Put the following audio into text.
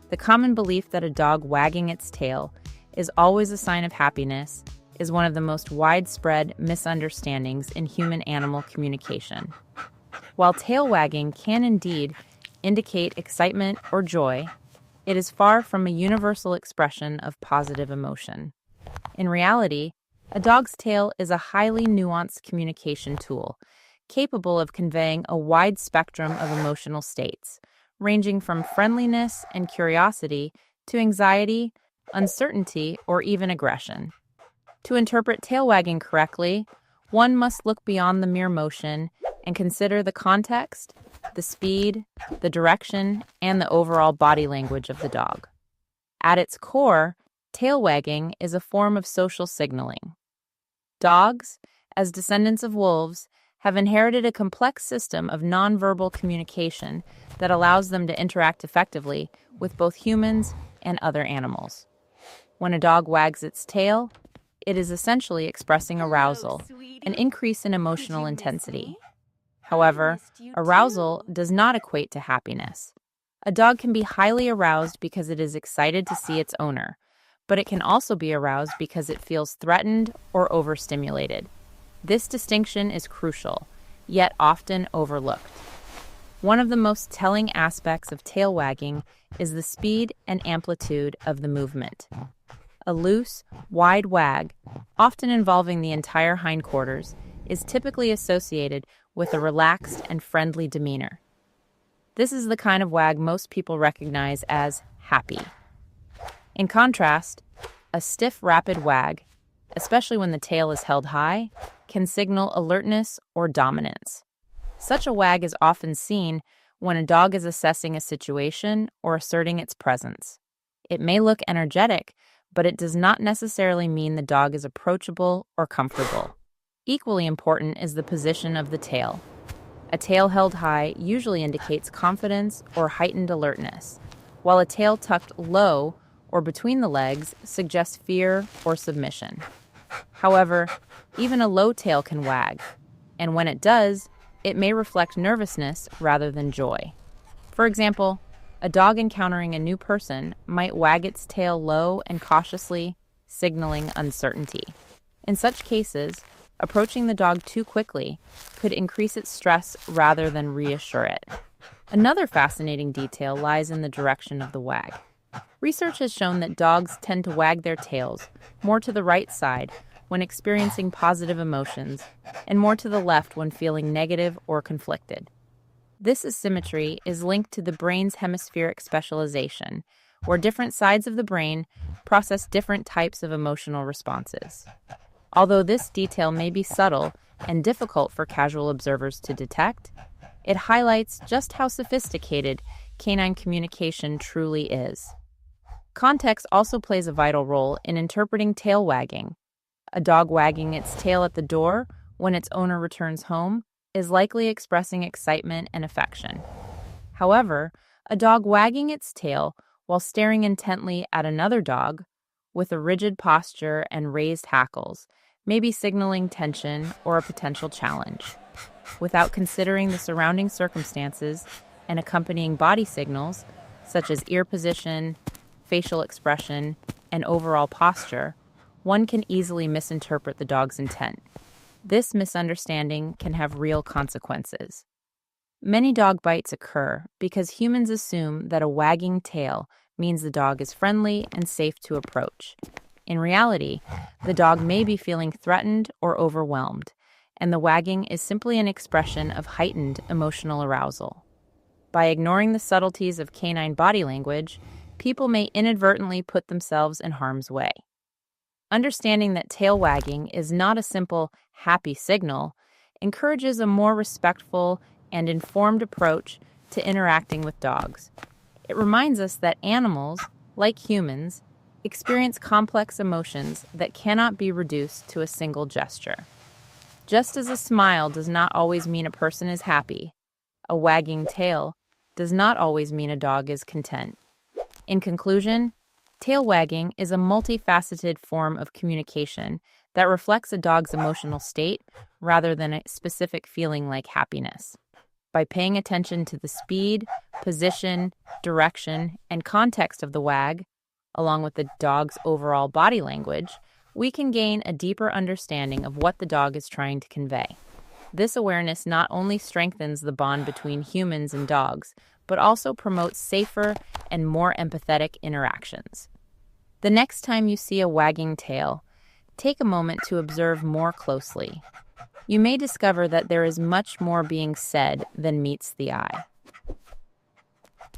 The common belief that a dog wagging its tail is always a sign of happiness is one of the most widespread misunderstandings in human-animal communication. While tail wagging can indeed indicate excitement or joy, it is far from a universal expression of positive emotion. In reality, a dog's tail is a highly nuanced communication tool, capable of conveying a wide spectrum of emotional states, ranging from friendliness and curiosity to anxiety, uncertainty, or even aggression. To interpret tail wagging correctly, one must look beyond the mere motion and consider the context, the speed, the direction, and the overall body language of the dog. At its core, tail wagging is a form of social signaling. Dogs, as descendants of wolves, have inherited a complex system of nonverbal communication that allows them to interact effectively with both humans and other animals. When a dog wags its tail, it is essentially expressing arousal, an increase in emotional intensity. However, arousal does not equate to happiness. A dog can be highly aroused because it is excited to see its owner, but it can also be aroused because it feels threatened or overstimulated. This distinction is crucial, yet often overlooked. One of the most telling aspects of tail wagging is the speed and amplitude of the movement. A loose, wide wag, often involving the entire hindquarters, is typically associated with a relaxed and friendly demeanor. This is the kind of wag most people recognize as happy. In contrast, a stiff, rapid wag, especially when the tail is held high, can signal alertness or dominance. Such a wag is often seen when a dog is assessing a situation or asserting its presence. It may look energetic, but it does not necessarily mean the dog is approachable or comfortable. Equally important is the position of the tail. A tail held high usually indicates confidence or heightened alertness, while a tail tucked low or between the legs suggests fear or submission. However, even a low tail can wag, and when it does, it may reflect nervousness rather than joy. For example, a dog encountering a new person might wag its tail low and cautiously, signaling uncertainty. In such cases, approaching the dog too quickly could increase its stress rather than reassure it. Another fascinating detail lies in the direction of the wag. Research has shown that dogs tend to wag their tails more to the right side when experiencing positive emotions and more to the left when feeling negative or conflicted. This asymmetry is linked to the brain's hemispheric specialization, where different sides of the brain process different types of emotional responses. Although this detail may be subtle and difficult for casual observers to detect, it highlights just how sophisticated canine communication truly is. Context also plays a vital role in interpreting tail wagging. A dog wagging its tail at the door when its owner returns home is likely expressing excitement and affection. However, a dog wagging its tail while staring intently at another dog with a rigid posture and raised hackles may be signaling tension or a potential challenge. Without considering the surrounding circumstances and accompanying body signals, such as ear position, facial expression, and overall posture, one can easily misinterpret the dog's intent. This misunderstanding can have real consequences. Many dog bites occur because humans assume that a wagging tail means the dog is friendly and safe to approach. In reality, the dog may be feeling threatened or overwhelmed, and the wagging is simply an expression of heightened emotional arousal. By ignoring the subtleties of canine body language, people may inadvertently put themselves in harm's way. Understanding that tail wagging is not a simple, happy signal encourages a more respectful and informed approach to interacting with dogs. It reminds us that animals, like humans, experience complex emotions that cannot be reduced to a single gesture. Just as a smile does not always mean a person is happy, a wagging tail does not always mean a dog is content. In conclusion, tail wagging is a multifaceted form of communication that reflects a dog's emotional state rather than a specific feeling like happiness. By paying attention to the speed, position, direction, and context of the wag, along with the dog's overall body language, we can gain a deeper understanding of what the dog is trying to convey. This awareness not only strengthens the bond between humans and dogs, but also promotes safer and more empathetic interactions. The next time you see a wagging tail, take a moment to observe more closely. You may discover that there is much more being said than meets the eye.